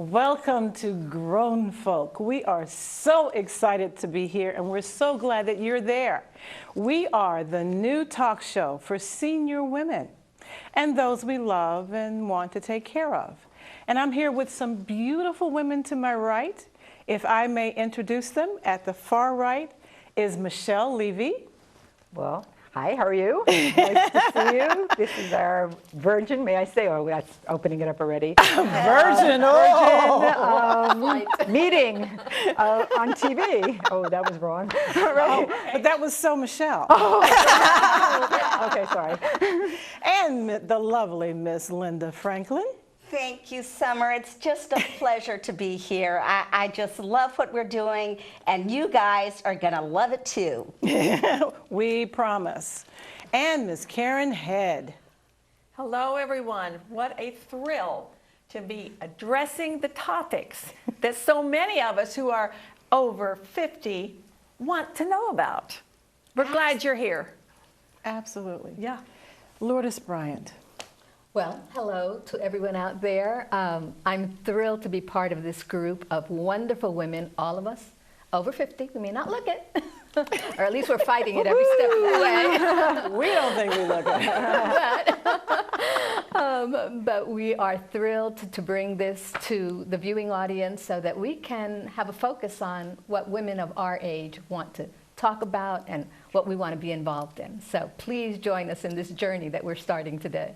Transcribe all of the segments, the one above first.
Welcome to Grown Folk. We are so excited to be here and we're so glad that you're there. We are the new talk show for senior women and those we love and want to take care of. And I'm here with some beautiful women to my right. If I may introduce them, at the far right is Michelle Levy. Well, hi, how are you? Nice to see you. This is our Virgin, may I say? Oh, that's opening it up already. Virgin Meeting on TV. Oh, that was wrong. Oh, but that was so Michelle. Okay, sorry. And the lovely Miss Linda Franklin. Thank you, Summer. It's just a pleasure to be here. I just love what we're doing, and you guys are going to love it too. We promise. And Miss Karen Head. Hello, everyone. What a thrill to be addressing the topics that so many of us who are over 50 want to know about. We're glad you're here. Absolutely. Yeah. Lourdes Bryant. Well, hello to everyone out there. I'm thrilled to be part of this group of wonderful women, all of us over 50. We may not look it, or at least we're fighting it every step of the way. We don't think we look it. But we are thrilled to bring this to the viewing audience so that we can have a focus on what women of our age want to talk about and what we want to be involved in. So please join us in this journey that we're starting today.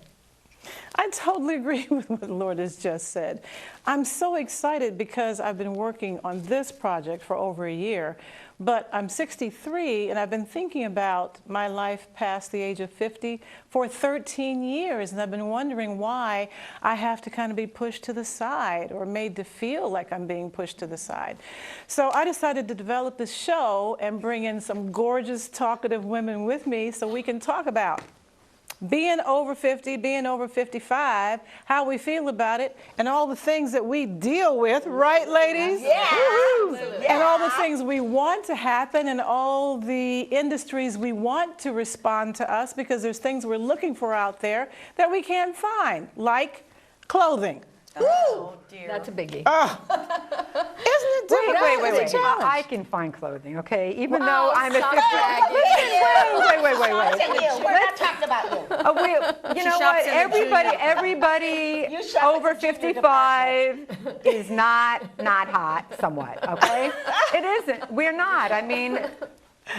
I totally agree with what Lourdes just said. I'm so excited because I've been working on this project for over a year, but I'm 63 and I've been thinking about my life past the age of 50 for 13 years, and I've been wondering why I have to kind of be pushed to the side or made to feel like I'm being pushed to the side. So I decided to develop this show and bring in some gorgeous, talkative women with me so we can talk about being over 50, being over 55, how we feel about it, and all the things that we deal with, right, ladies? Yeah. And all the things we want to happen and all the industries we want to respond to us because there's things we're looking for out there that we can't find, like clothing. Oh, dear. That's a biggie. Isn't it difficult? Wait. It's a challenge. I can find clothing, okay? Even though I'm a 50. Wait. We're not talking about you. You know what? Everybody You shop over at the junior 55 is not hot, somewhat, okay? It isn't. We're not. I mean,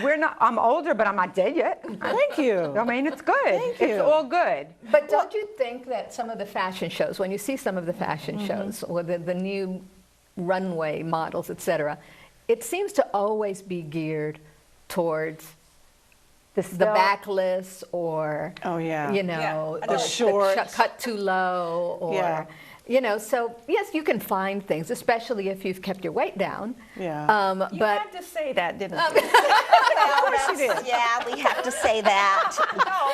we're not. I'm older, but I'm not dead yet. Thank you. I mean, it's good. Thank you. It's all good. But don't you think that some of the fashion shows, when you see some of the fashion shows or the new runway models, et cetera, it seems to always be geared towards the backless or, Oh, yeah. you know, The shorts. cut too low or, Yeah. you know, so yes, you can find things, especially if you've kept your weight down. Yeah. You But had to say that, didn't you? she did. Yeah, we have to say that.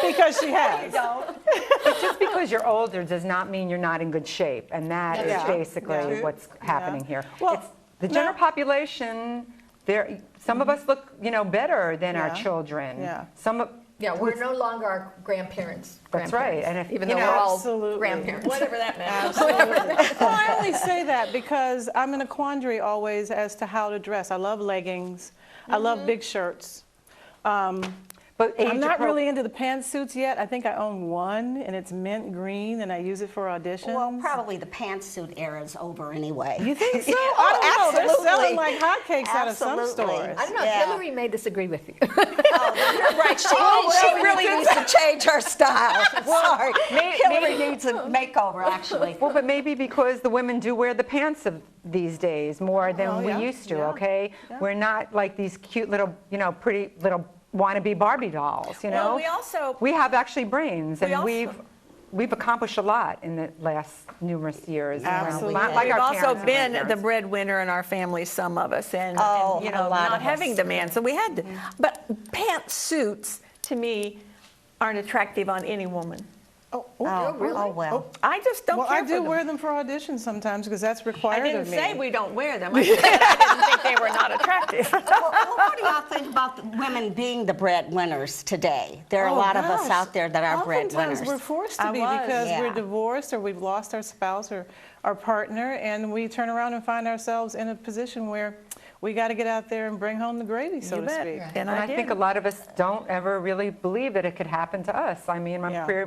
Because she has. But just because you're older does not mean you're not in good shape, and that is Yeah. basically Yeah. what's happening here. Well, It's the general population. Some of us look, better than our Yeah. children. Yeah. yeah, we're no longer our grandparents. That's right. And if, even you though know, we're all Absolutely. grandparents. Whatever that meant. Well, I only say that because I'm in a quandary always as to how to dress. I love leggings. I love big shirts. but I'm not really into the pantsuits yet. I think I own one, and it's mint green, and I use it for auditions. Well, probably the pantsuit era is over anyway. You think so? Oh, I don't know. They're selling absolutely. like hotcakes out of some Absolutely. stores. I don't know, Yeah. Hillary may disagree with you. You're right. She really needs to change her style. Sorry. Hillary needs a makeover, actually. Well, but maybe because the women do wear the pants of these days more than Oh, yeah. we used to, Yeah. okay? Yeah. We're not like these cute little, pretty little wannabe Barbie dolls, Well, we also- We have actually brains, and We also- we've accomplished a lot in the last numerous years. Absolutely. Like We've our also parents and been the grandparents. breadwinner in our family, some of us, and Oh, you a know, lot not of having us. demand. So we had to. But pantsuits, to me, aren't attractive on any woman. Oh, Oh, well. I just don't well, care I for do them. wear them for auditions sometimes because that's required I didn't of me. say we don't wear them. I said I didn't think they were not attractive. Well, what do y'all think about the women being the breadwinners today? There are a Oh, lot of us gosh. out there that are Oftentimes breadwinners. we're forced to I be was, because yeah. we're divorced or we've lost our spouse or our partner, and we turn around and find ourselves in a position where we got to get out there and bring home the gravy, so You to bet. speak. And And I did. think a lot of us don't ever really believe that it could happen to us. I mean, I'm Yeah.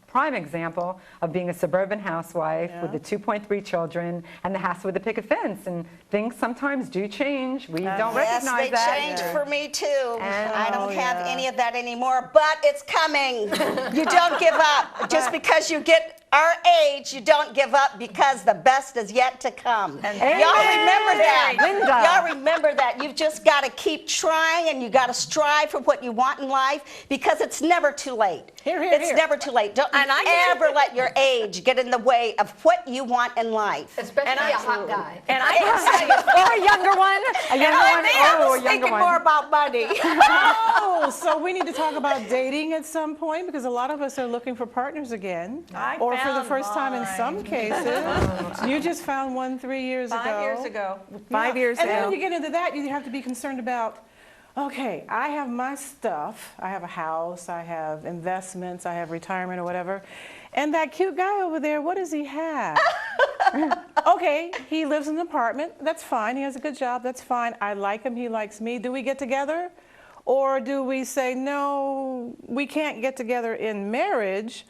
prime example of being a suburban housewife with Yeah. the 2.3 children and the house with a picket fence. And things sometimes do change. We don't Yes, recognize they that. changed for me too. And- I don't have yeah. any of that anymore, but it's coming. You don't give up. Just because you get our age, you don't give up because the best is yet to come. Y'all remember that. Linda. Y'all remember that. You've just got to keep trying and you got to strive for what you want in life because it's never too late. Here, here, It's here. never too late. Don't And I ever let your age get in the way of what you want in life. Especially And a hot guy. And I can tell you, Or a younger one. A younger one. Oh, a younger Thinking one. more about money. Oh, so we need to talk about dating at some point because a lot of us are looking for partners again, I or for the found first time in mine. some cases. You just found one 3 years ago. 5 years ago. Yeah. 5 years and then ago. when you get into that, you have to be concerned about, okay, I have my stuff. I have a house, I have investments, I have retirement or whatever. And that cute guy over there, what does he have? Okay, he lives in an apartment. That's fine. He has a good job. That's fine. I like him. He likes me. Do we get together? Or do we say, no, we can't get together in marriage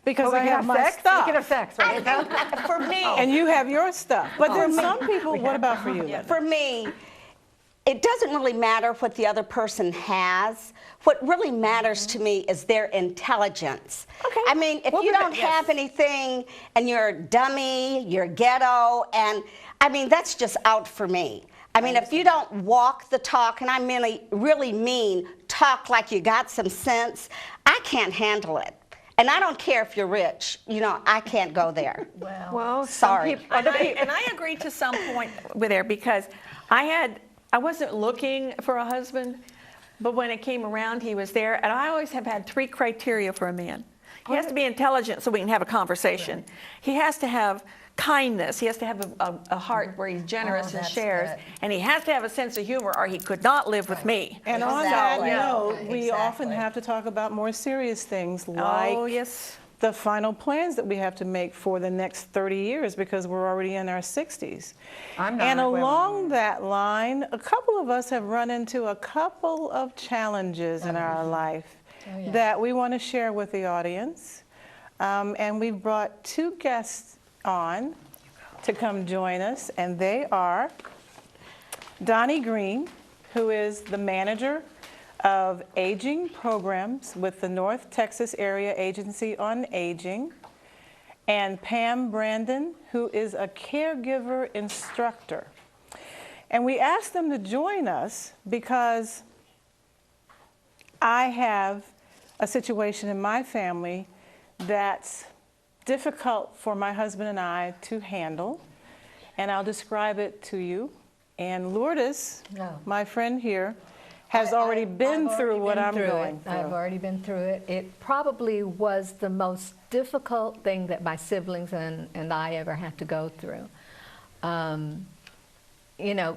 because Oh, I we have can my sex. stuff. We can have sex, right? For me, And you have your stuff. But then some people, what about for you, Linda? For me, it doesn't really matter what the other person has. What really matters to me is their intelligence. Okay. I mean, if Well, you but don't yes. have anything and you're a dummy, you're ghetto, and I mean, that's just out for me. I mean, if you don't walk the talk, and I really mean talk like you got some sense, I can't handle it. And I don't care if you're rich. You know, I can't go there. Well, Sorry. some people, And I agree to some point with there because I wasn't looking for a husband, but when it came around, he was there. And I always have had 3 criteria for a man. He has to be intelligent so we can have a conversation. He has to have kindness. He has to have a heart where he's generous and that's shares. good. And he has to have a sense of humor or he could not live with me. And on that Exactly. note, we often Exactly. have to talk about more serious things like Oh, yes. the final plans that we have to make for the next 30 years because we're already in our 60s. I'm not. And Wait, wait, along that line, a couple of us have run into a couple of challenges in our life that we want to share with the audience. And we've brought 2 guests on to come join us, and they are Donnie Green, who is the manager of aging programs with the North Texas Area Agency on Aging, and Pam Brandon, who is a caregiver instructor. And we asked them to join us because I have a situation in my family that's difficult for my husband and I to handle, and I'll describe it to you. And Lourdes, No. my friend here, has already been I've through already what been I'm through going it. through. I've already been through it. It probably was the most difficult thing that my siblings and I ever had to go through. You know,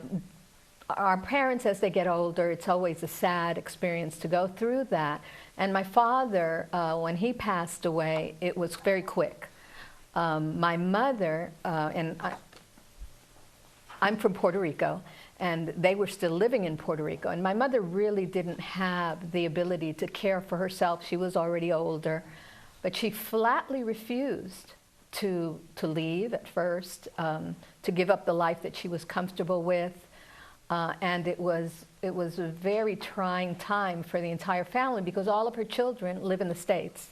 our parents, as they get older, it's always a sad experience to go through that. And my father, when he passed away, it was very quick. My mother, I'm from Puerto Rico, and they were still living in Puerto Rico. And my mother really didn't have the ability to care for herself. She was already older, but she flatly refused to leave at first, to give up the life that she was comfortable with. And it was a very trying time for the entire family because all of her children live in the States.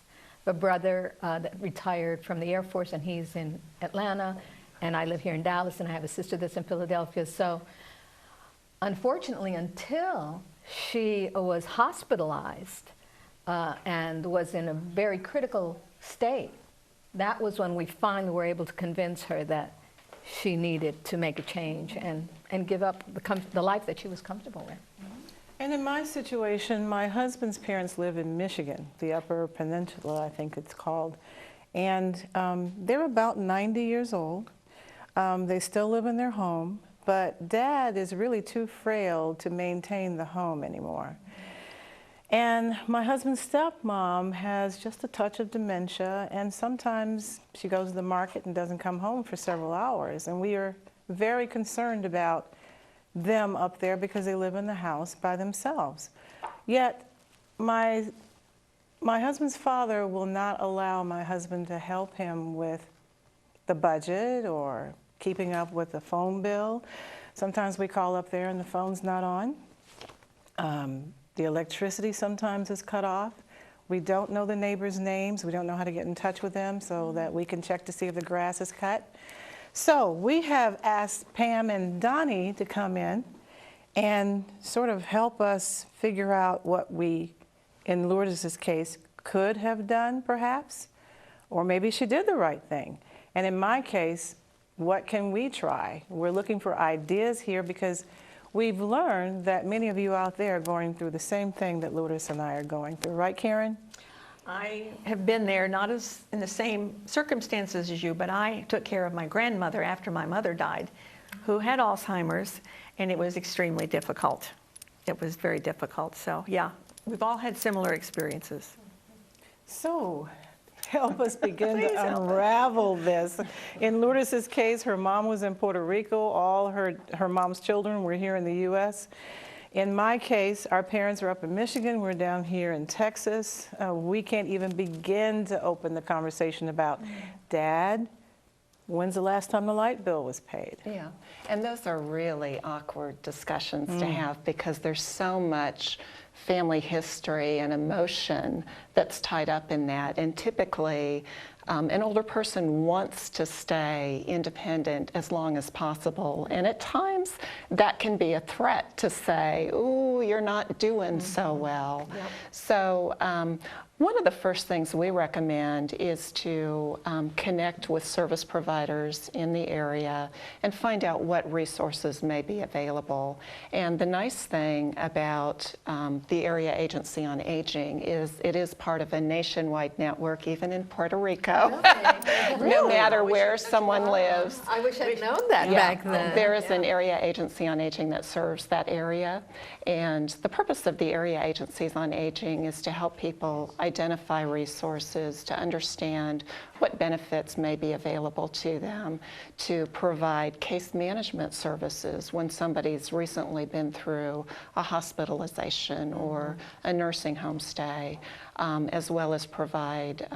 A brother that retired from the Air Force, and he's in Atlanta, and I live here in Dallas, and I have a sister that's in Philadelphia. So unfortunately, until she was hospitalized and was in a very critical state, that was when we finally were able to convince her that she needed to make a change and give up the life that she was comfortable with. And in my situation, my husband's parents live in Michigan, the Upper Peninsula, I think it's called. And they're about 90 years old. They still live in their home, but Dad is really too frail to maintain the home anymore. And my husband's stepmom has just a touch of dementia, and sometimes she goes to the market and doesn't come home for several hours. And we are very concerned about them up there because they live in the house by themselves. Yet my husband's father will not allow my husband to help him with the budget or keeping up with the phone bill. Sometimes we call up there and the phone's not on. The electricity sometimes is cut off. We don't know the neighbors' names. We don't know how to get in touch with them so that we can check to see if the grass is cut. So we have asked Pam and Donnie to come in and sort of help us figure out what we, in Lourdes' case, could have done perhaps, or maybe she did the right thing. And in my case, what can we try? We're looking for ideas here because we've learned that many of you out there are going through the same thing that Lourdes and I are going through. Right, Karen? I have been there, not as in the same circumstances as you, but I took care of my grandmother after my mother died, who had Alzheimer's, and it was extremely difficult. It was very difficult. So yeah, we've all had similar experiences. So help us begin to unravel this. In Lourdes' case, her mom was in Puerto Rico. All her mom's children were here in the U.S. In my case, our parents are up in Michigan. We're down here in Texas. We can't even begin to open the conversation about, Dad, when's the last time the light bill was paid? Yeah, and those are really awkward discussions to have because there's so much family history and emotion that's tied up in that. And typically, an older person wants to stay independent as long as possible. And at times, that can be a threat to say, ooh, you're not doing so well. Yep. So one of the first things we recommend is to connect with service providers in the area and find out what resources may be available. And the nice thing about the Area Agency on Aging is it is part of a nationwide network, even in Puerto Rico. Really? No matter where someone lives. I wish I'd known that back then. There is an Area Agency on Aging that serves that area. And the purpose of the Area Agencies on Aging is to help people identify resources, to understand what benefits may be available to them, to provide case management services when somebody's recently been through a hospitalization or a nursing home stay, as well as provide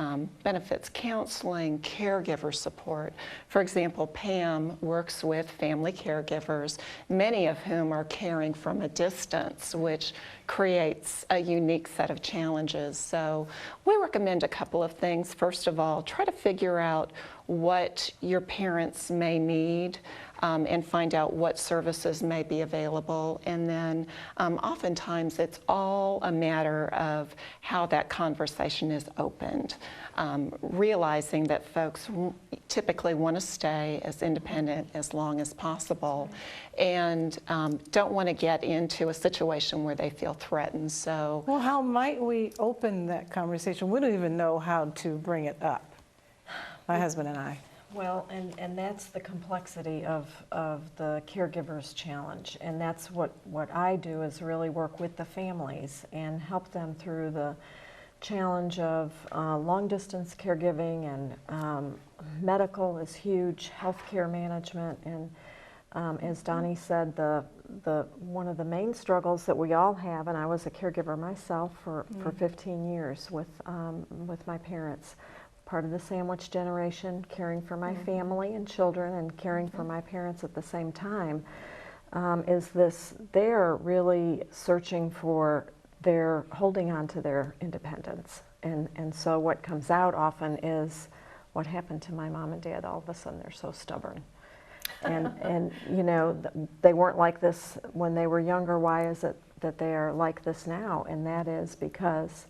benefits counseling, caregiver support. For example, Pam works with family caregivers, many of whom are caring from a distance, which creates a unique set of challenges. So we recommend a couple of things. First of all, try to figure out what your parents may need and find out what services may be available. And then oftentimes it's all a matter of how that conversation is opened. Realizing that folks typically want to stay as independent as long as possible and don't want to get into a situation where they feel threatened. So, well, how might we open that conversation? We don't even know how to bring it up, my husband and I. Well, and that's the complexity of the caregiver's challenge. And that's what I do is really work with the families and help them through the challenge of long-distance caregiving, and medical is huge, healthcare management, and as Donnie said, one of the main struggles that we all have, and I was a caregiver myself for 15 years with my parents, part of the sandwich generation, caring for my family and children and caring for my parents at the same time, they're really searching for they're holding on to their independence. And so what comes out often is, what happened to my mom and dad? All of a sudden they're so stubborn. And you know, they weren't like this when they were younger. Why is it that they are like this now? And that is because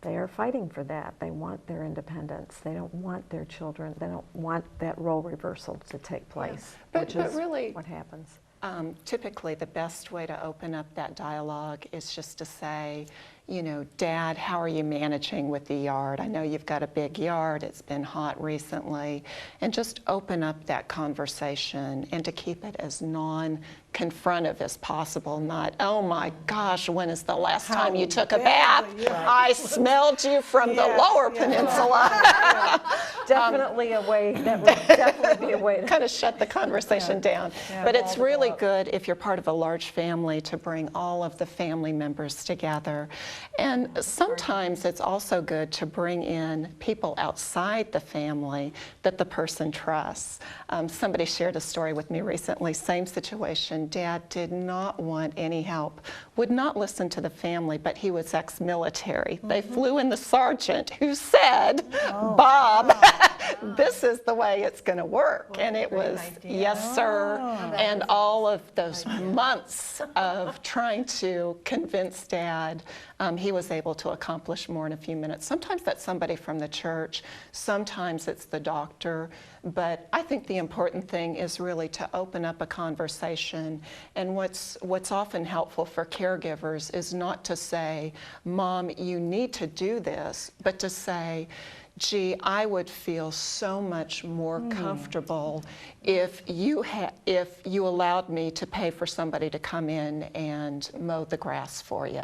they are fighting for that. They want their independence. They don't want their children, they don't want that role reversal to take place, Yeah. which but is really, what happens. Typically, the best way to open up that dialogue is just to say, you know, Dad, how are you managing with the yard? I know you've got a big yard, it's been hot recently, and just open up that conversation and to keep it as non-confrontive as possible, not, oh my gosh, when is the last time you took a bath? I smelled you from the lower peninsula. Definitely a way, that would definitely be a way to. Kind of shut the conversation down. But it's really good if you're part of a large family to bring all of the family members together. And sometimes it's also good to bring in people outside the family that the person trusts. Somebody shared a story with me recently, same situation. Dad did not want any help, would not listen to the family, but he was ex-military. They flew in the sergeant who said, Bob, this is the way it's going to work. And it was, yes, sir. And all of those months of trying to convince Dad, he was able to accomplish more in a few minutes. Sometimes that's somebody from the church, sometimes it's the doctor, but I think the important thing is really to open up a conversation. And what's often helpful for caregivers is not to say, Mom, you need to do this, but to say, gee, I would feel so much more comfortable if you allowed me to pay for somebody to come in and mow the grass for you.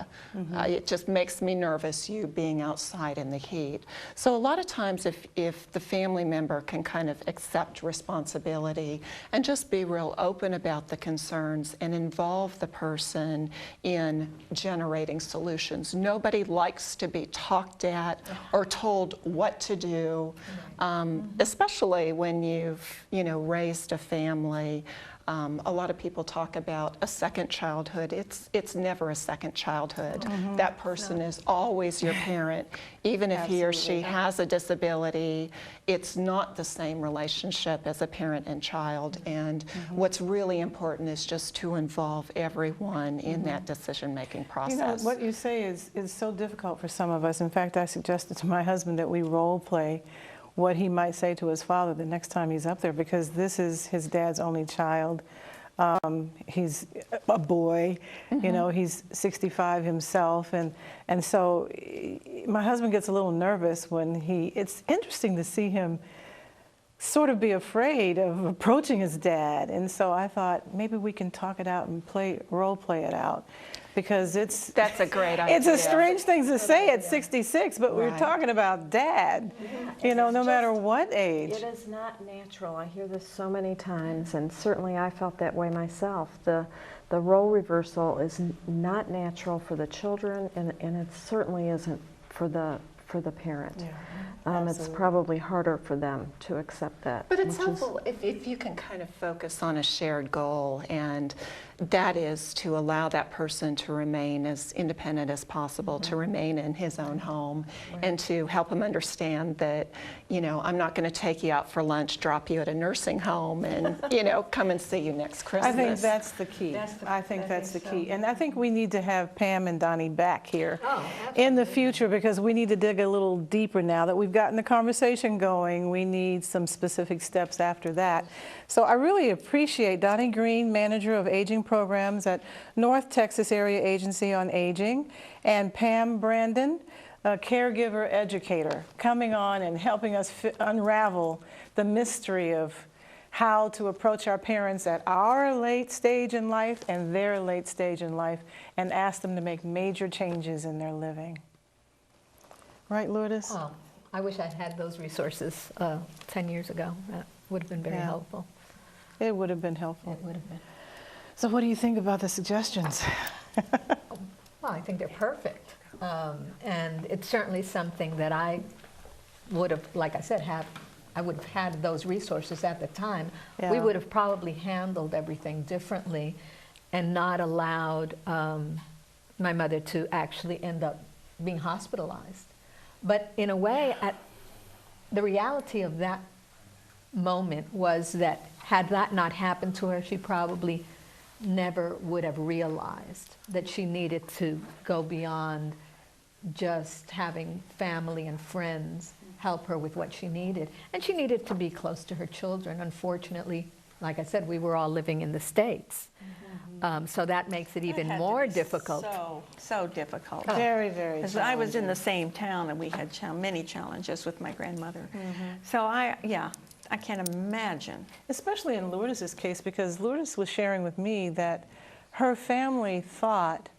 It just makes me nervous, you being outside in the heat. So a lot of times if the family member can kind of accept responsibility and just be real open about the concerns and involve the person in generating solutions. Nobody likes to be talked at or told what to do, especially when you've, raised a family. A lot of people talk about a second childhood. It's never a second childhood. That person is always your parent, even if he or she has a disability. It's not the same relationship as a parent and child. And what's really important is just to involve everyone in that decision-making process. You know, what you say is so difficult for some of us. In fact, I suggested to my husband that we role play what he might say to his father the next time he's up there, because this is his dad's only child. He's a boy, he's 65 himself, and so my husband gets a little nervous when it's interesting to see him sort of be afraid of approaching his dad, and so I thought maybe we can talk it out and role play it out. Because that's a great idea. It's a strange thing to say at 66, but we're talking about Dad, no matter what age. It is not natural. I hear this so many times, and certainly I felt that way myself. The role reversal is not natural for the children, and it certainly isn't for the parent. It's probably harder for them to accept that. But it's helpful if you can kind of focus on a shared goal, and that is to allow that person to remain as independent as possible, to remain in his own home, and to help him understand that, I'm not going to take you out for lunch, drop you at a nursing home, and, come and see you next Christmas. I think that's the key. I think that's the key. And I think we need to have Pam and Donnie back here in the future, because we need to dig a little deeper now that we've gotten the conversation going. We need some specific steps after that. So I really appreciate Donnie Green, Manager of Aging Programs at North Texas Area Agency on Aging, and Pam Brandon, a caregiver educator, coming on and helping us unravel the mystery of how to approach our parents at our late stage in life and their late stage in life, and ask them to make major changes in their living. Right, Lourdes? Oh, I wish I'd had those resources 10 years ago. That would have been very helpful. It would have been helpful. It would have been. So what do you think about the suggestions? Well, I think they're perfect. And it's certainly something that I would have, like I said, I would have had those resources at the time. Yeah. We would have probably handled everything differently and not allowed my mother to actually end up being hospitalized. But in a way, the reality of that moment was that had that not happened to her, she probably never would have realized that she needed to go beyond just having family and friends help her with what she needed. And she needed to be close to her children. Unfortunately, like I said, we were all living in the States. So that makes it even more difficult. So difficult. Very, very Because I was in the same town and we had many challenges with my grandmother. So I can't imagine. Especially in Lourdes' case, because Lourdes was sharing with me that her family thought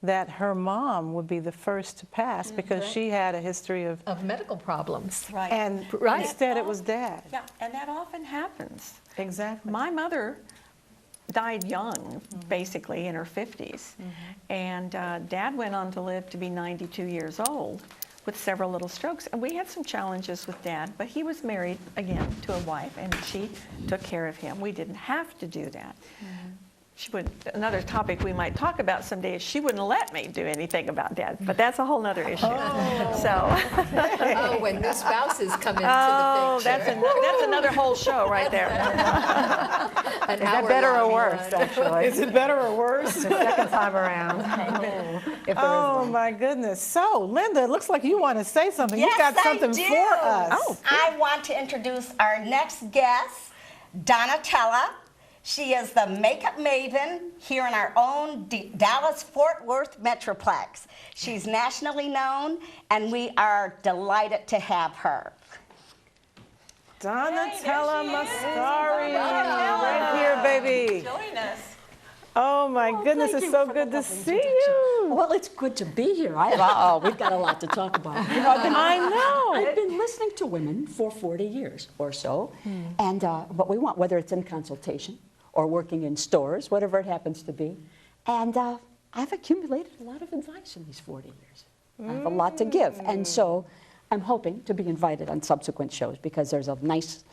that her mom would be the first to pass because she had a history of, Of medical problems. Right. and Right. instead it was Dad. Yeah, and that often happens. Exactly. My mother died young, basically in her 50s. And Dad went on to live to be 92 years old with several little strokes. And we had some challenges with Dad, but he was married again to a wife and she took care of him. We didn't have to do that. She would, another topic we might talk about someday is she wouldn't let me do anything about Dad, but that's a whole nother issue. So, Oh, when new spouses come into oh, the picture. that's another whole show right there. An Is that better or worse, actually? Is it better or worse? The second time around. If there is Oh one. my goodness. So, Linda, it looks like you want to say something. Yes, you got I something do. for us. I want to introduce our next guest, Donatella. She is the makeup maven here in our own Dallas-Fort Worth Metroplex. She's nationally known, and we are delighted to have her. Donatella Mascari, right here, baby. Join us. Oh my goodness, thank it's you so for good the to lovely see introduction. you. Well, it's good to be here. We've got a lot to talk about. You know, I know. I've been listening to women for 40 years or so, and what we want, whether it's in consultation or working in stores, whatever it happens to be. And I've accumulated a lot of advice in these 40 years. I have a lot to give, and so I'm hoping to be invited on subsequent shows because there's a nice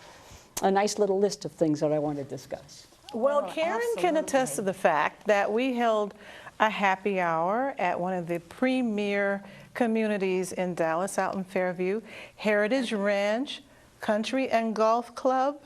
little list of things that I want to discuss. Well, Karen can attest to the fact that we held a happy hour at one of the premier communities in Dallas, out in Fairview, Heritage Ranch Country and Golf Club.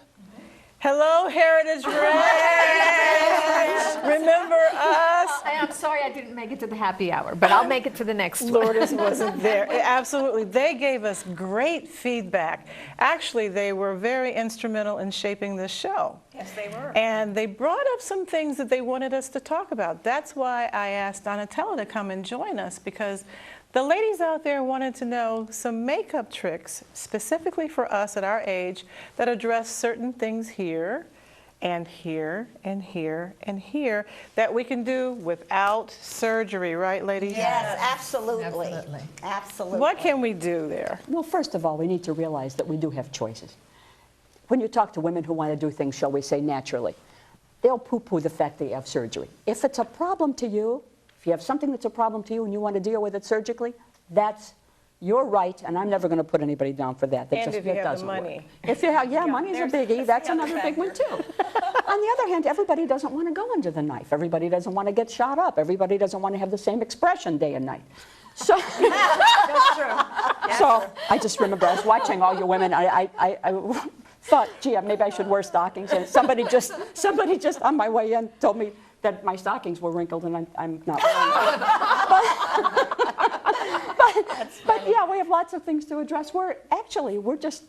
Hello, Heritage Ranch. Remember us? I'm sorry I didn't make it to the happy hour, but I'll make it to the next one. Lourdes wasn't there. Absolutely. They gave us great feedback. Actually, they were very instrumental in shaping this show. Yes, they were. And they brought up some things that they wanted us to talk about. That's why I asked Donatella to come and join us, because the ladies out there wanted to know some makeup tricks specifically for us at our age that address certain things here and here and here and here that we can do without surgery, right, ladies? Yes, absolutely. Absolutely. Absolutely. What can we do there? Well, first of all, we need to realize that we do have choices. When you talk to women who want to do things, shall we say, naturally, they'll poo-poo the fact that you have surgery. If it's a problem to you, if you have something that's a problem to you and you want to deal with it surgically, that's your right, and I'm never going to put anybody down for that. That And just, if you it have the doesn't work. money. If you have, money's a biggie. That's another big one too. On the other hand, everybody doesn't want to go under the knife. Everybody doesn't want to get shot up. Everybody doesn't want to have the same expression day and night. So, so I just remember I was watching all you women. I thought, gee, maybe I should wear stockings. And somebody just on my way in told me that my stockings were wrinkled, and I'm not wearing them. But yeah, we have lots of things to address. We're just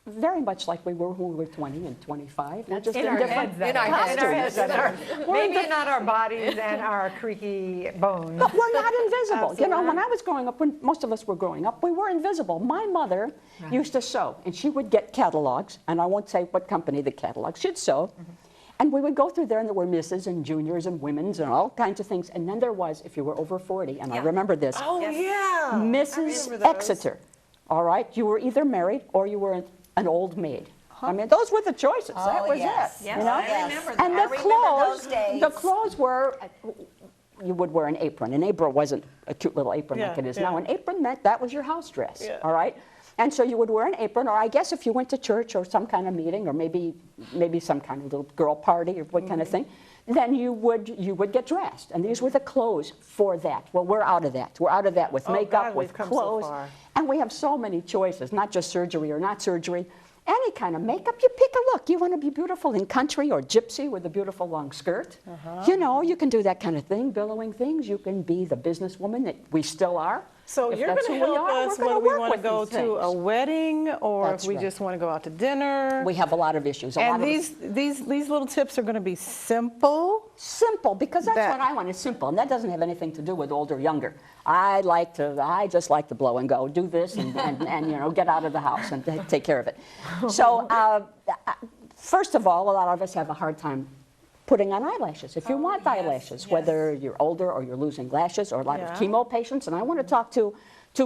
very much like we were when we were 20 and 25. We're just in different In our heads. Maybe not our bodies and our creaky bones. But we're not invisible. You know, when I was growing up, when most of us were growing up, we were invisible. My mother used to sew, and she would get catalogs, and I won't say what company the catalogs, she'd sew. And we would go through there, and there were misses and juniors and women's and all kinds of things. And then there was, if you were over 40, and I remember this, Oh, yeah. Mrs. remember those. Exeter. All right? You were either married or you were an old maid. I mean, those were the choices. That was yes. it. Yes, you know? I remember And that. I remember those days. the clothes were, you would wear an apron. An apron wasn't a cute little apron like Yeah, it is yeah. now. An apron meant that was your house dress. Yeah. All right? And so you would wear an apron, or I guess if you went to church or some kind of meeting, or maybe some kind of little girl party or what kind of thing, then you would get dressed. And these were the clothes for that. Well, we're out of that. We're out of that with Oh, makeup, God, with we've come so clothes. far. And we have so many choices, not just surgery or not surgery. Any kind of makeup, you pick a look. You want to be beautiful in country or gypsy with a beautiful long skirt. You know, you can do that kind of thing, billowing things. You can be the businesswoman that we still are. So if you're that's going to who we help are, us we're gonna whether we work want to with go these to a things. wedding or That's if we right. just want to go out to dinner. We have a lot of issues. A lot And of these little tips are going to be simple. simple, because that's That- what I want, is simple, and that doesn't have anything to do with old or younger. I just like to blow and go, do this, and you know, get out of the house and take care of it. So, first of all, a lot of us have a hard time putting on eyelashes. If you want eyelashes, whether you're older or you're losing lashes, or a lot of Yeah. chemo patients, and I want to talk to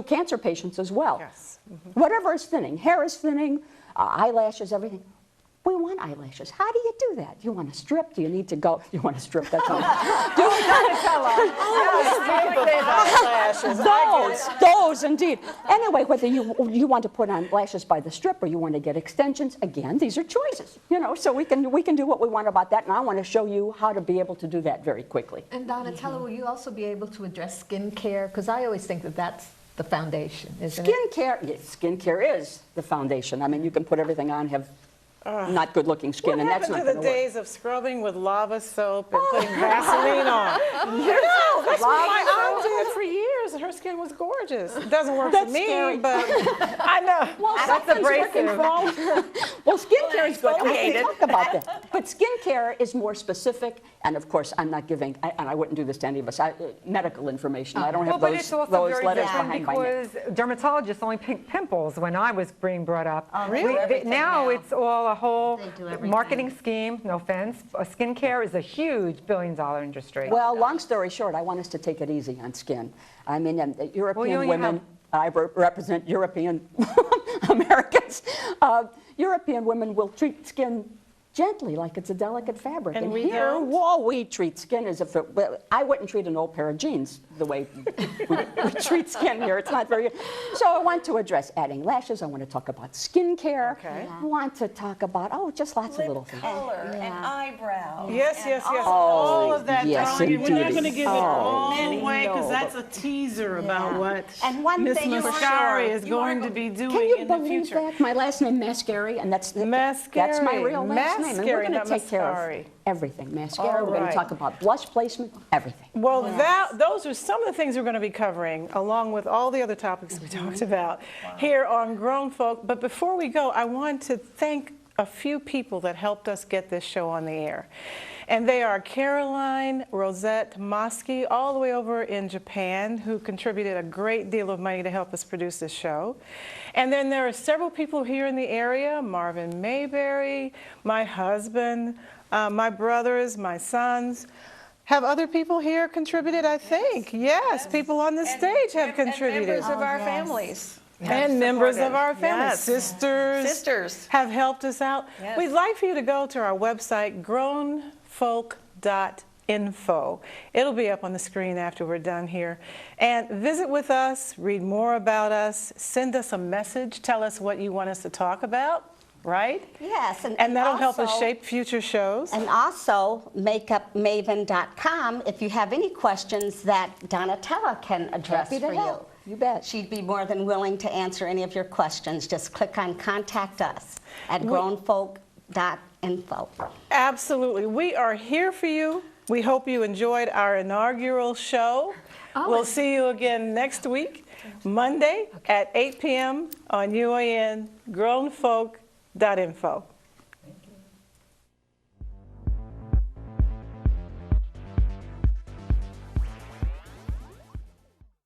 cancer patients as well. Yes. Whatever is thinning, hair is thinning, eyelashes, everything. We want eyelashes. How do you do that? You want a strip? Do you need to go? You want a strip? That's all. Those indeed. Anyway, whether you want to put on lashes by the strip or you want to get extensions, again, these are choices. You know, so we can do what we want about that, and I want to show you how to be able to do that very quickly. And Donatella, will you also be able to address skin care? Because I always think that that's the foundation, isn't it? Skincare is the foundation. I mean, you can put everything on, have not good-looking skin, What and that's happened not to going the to work. days of scrubbing with lava soap and putting Vaseline on? No, that's what my aunt did for years, and her skin was gorgeous. It doesn't work for That's me, scary. but I know. That's abrasive. Well, skincare is good. We can talk about that. But skincare is more specific, and of course, I'm not giving, and I wouldn't do this to any of us, medical information. I don't have But those, it's also those very letters different behind my name. because dermatologists only pick pimples when I was being brought up. really? Now it's all a whole They do everything. marketing scheme, no offense. Skincare is a huge billion-dollar industry. Well, long story short, I want us to take it easy on skin. I mean, European only women, have- I represent European Americans. European women will treat skin gently, like it's a delicate fabric. And we here, don't? well, we treat skin as if it, well, I wouldn't treat an old pair of jeans the way we treat skin here. It's not very good. So I want to address adding lashes. I want to talk about skincare. Okay. I want to talk about, just lots of little things. Color and eyebrows. Yes, and yes, yes. all- All of that. yes, darling. We're not indeed. going to give it all away because no, that's a teaser about what And one Miss thing for Mascari sure, is going to be doing Can you in the believe future. that? My last name, Mascari, and that's my Mascari. real last name. And we're Mascari, going not to take care Mascari. of everything. Mascara, All we're going right. to talk about blush placement, everything. Well, those are some of the things we're going to be covering, along with all the other topics we talked about here on Grown Folk. But before we go, I want to thank a few people that helped us get this show on the air. And they are Caroline Rosette Mosky, all the way over in Japan, who contributed a great deal of money to help us produce this show. And then there are several people here in the area, Marvin Mayberry, my husband, my brothers, my sons. Have other people here contributed, I think? Yes, people on the stage have contributed. And members of our families. And members of our family, Yes. sisters, have helped us out. Yes. We'd like for you to go to our website, grownfolk.info. It'll be up on the screen after we're done here. And visit with us, read more about us, send us a message, tell us what you want us to talk about, right? Yes. And that'll help us also- shape future shows. And also, makeupmaven.com, if you have any questions that Donatella can address Happy to for help. You bet. She'd be more than willing to answer any of your questions. Just click on Contact Us at grownfolk.info. Absolutely. We are here for you. We hope you enjoyed our inaugural show. We'll see you again next week, Monday at 8 p.m. on UAN, grownfolk.info.